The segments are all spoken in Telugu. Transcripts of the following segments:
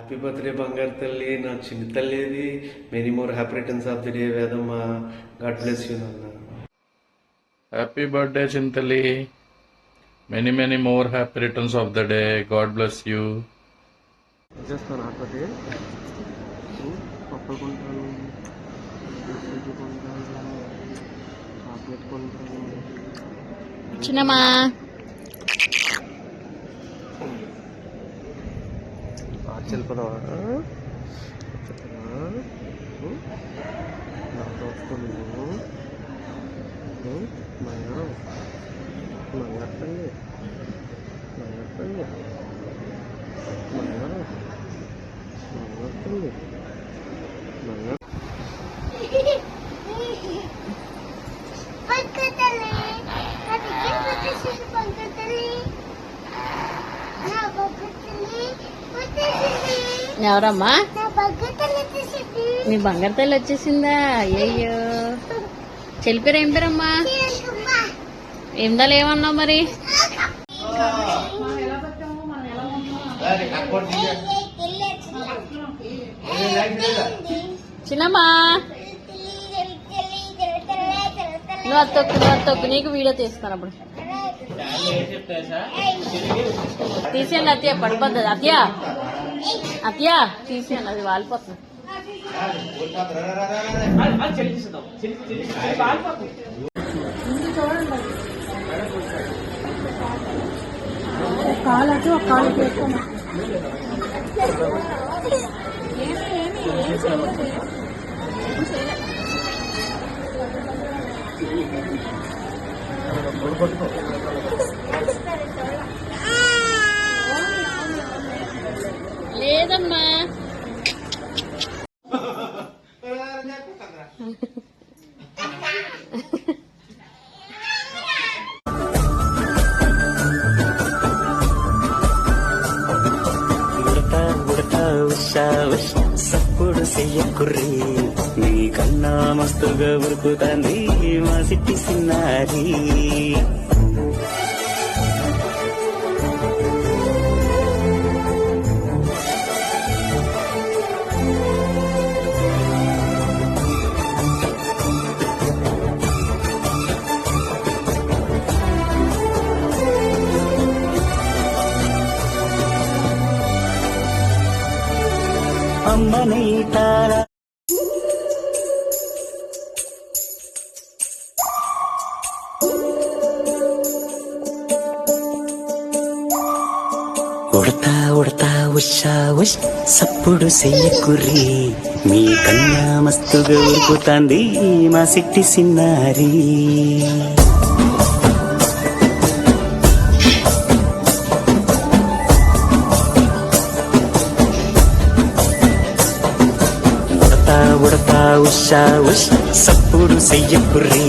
హ్యాపీ బర్త్డే బంగారు తల్లి, నా చిన్న తల్లి. ఇది many more happy returns of the day Vedamma. God bless you నాన్న. Happy birthday Chintali. Many many more happy returns of the day. God bless you. చేస్తాను ఆటోటి పప్పులు కొంటాను, బిస్కెట్లు కొంటాను, చాక్లెట్ కొంటాను. చిన్నమ్మా చెల్పదావా నా దోస్తు నువ్వు బంగారం బంగారండి బంగారండి బంగారం బంగారండి బంగారం. ఎవరమ్మా? మీ బంగారు తల్లి వచ్చేసిందా? అయ్యో చెల్లిపేరు ఏం పేరమ్మా? ఏందాలు ఏమన్నావు మరి? చిన్నమ్మా నువ్వు అత్తొక్కు నీకు వీడియో తీస్తాను. అప్పుడు తీసేయండి అత్తయ్య, పడిపోతుంది అత్తయ్య. అత్తయ్య తీసేయండి, అది వాలిపోతుంది. కాలు అటు ఒక కాలు చేసుకోండి. లేదమ్మా సప్పుడు చెయ్యకుర్రి, నీ కన్నా మస్తుగా ఉరుకుతాంది మా సిట్టి సిన్నారి. అమ్మనైతారా ఉడతా ఉడతా ఉషా ఉష్ సప్పుడు చెయ్యకుర్రి, మీ కన్నా మస్తుగా ఉరుకుతాంది మా సిట్టి సిన్నారి. ఉషా ఉష్ సప్పుడు చెయ్యకుర్రి,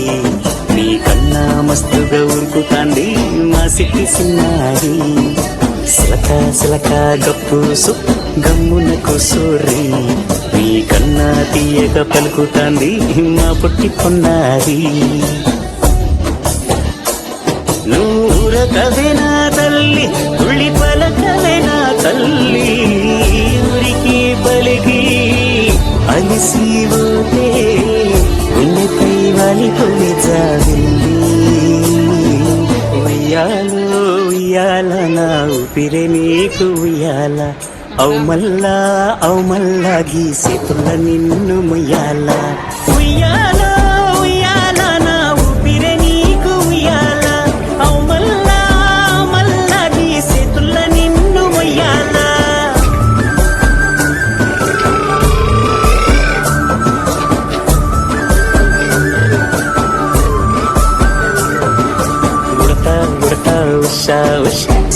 నీ కన్నా మస్తుగా ఉరుకుతాంది మా సిట్టి సిన్నారి. సిలక సిలక గప్పుసు గమ్మున కూసోర్రి, నీ కన్నా తీయగా పలుకుతాంది మా పొట్టి పొన్నారి. నూరకవేనా తల్లి తుళ్ళి పలకవేనా తల్లి, ఊరికి పలికి అలిసిపోతే ఉన్నపై వాలిపోయి జావింది. ఉయ్యాలో ఉయ్యాల నా ఊపిరే నీకు ఉయ్యాల, అవు మల్లా గీసేతుల నిన్ను ముయ్యాల. ఉయ్యాలో ఉయ్యాల నా ఊపిరే నీకు ఉయ్యాల, అవు మల్లా గీసేతుల నిన్ను ముయ్యాల.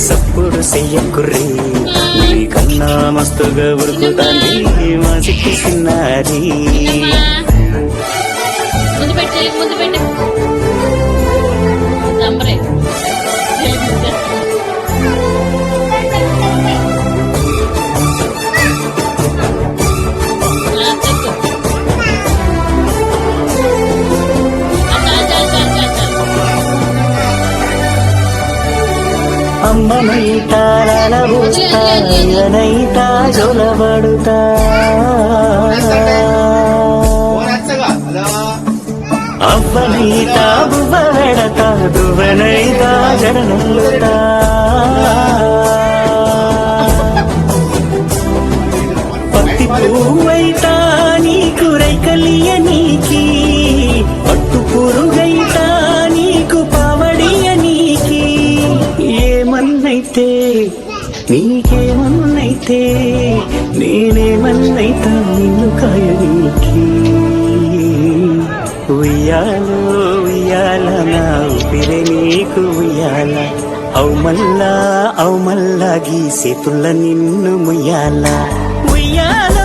సప్పుడు చెయ్యకుర్రి, నీ కన్నా మస్తుగా ఉరుకుతాంది మా సిట్టి సిన్నారి. ముందు పెట్టి ముందు పెట్టి అమ్మనైతారా ఇదనైతా జొలబడుతా అవ్వనైతా బువ్వ పెడతా దువ్వనైతా జడనల్లుతా పత్తి పువ్వైతా నీకు రైకలియ నీకి పట్టు పురుగైతా నీకు పావడియ నీకి ఏమన్నైతే నీకేమన్నైతే నేనేమన్నైతా నిన్ను కాయనీకి ఉయ్యాలో ఉయ్యాల నా ఊపిరే నీకు ఉయ్యాల అవు మల్లా గీసేతుల్ల నిన్ను ముయ్యాల ఉయ్యాల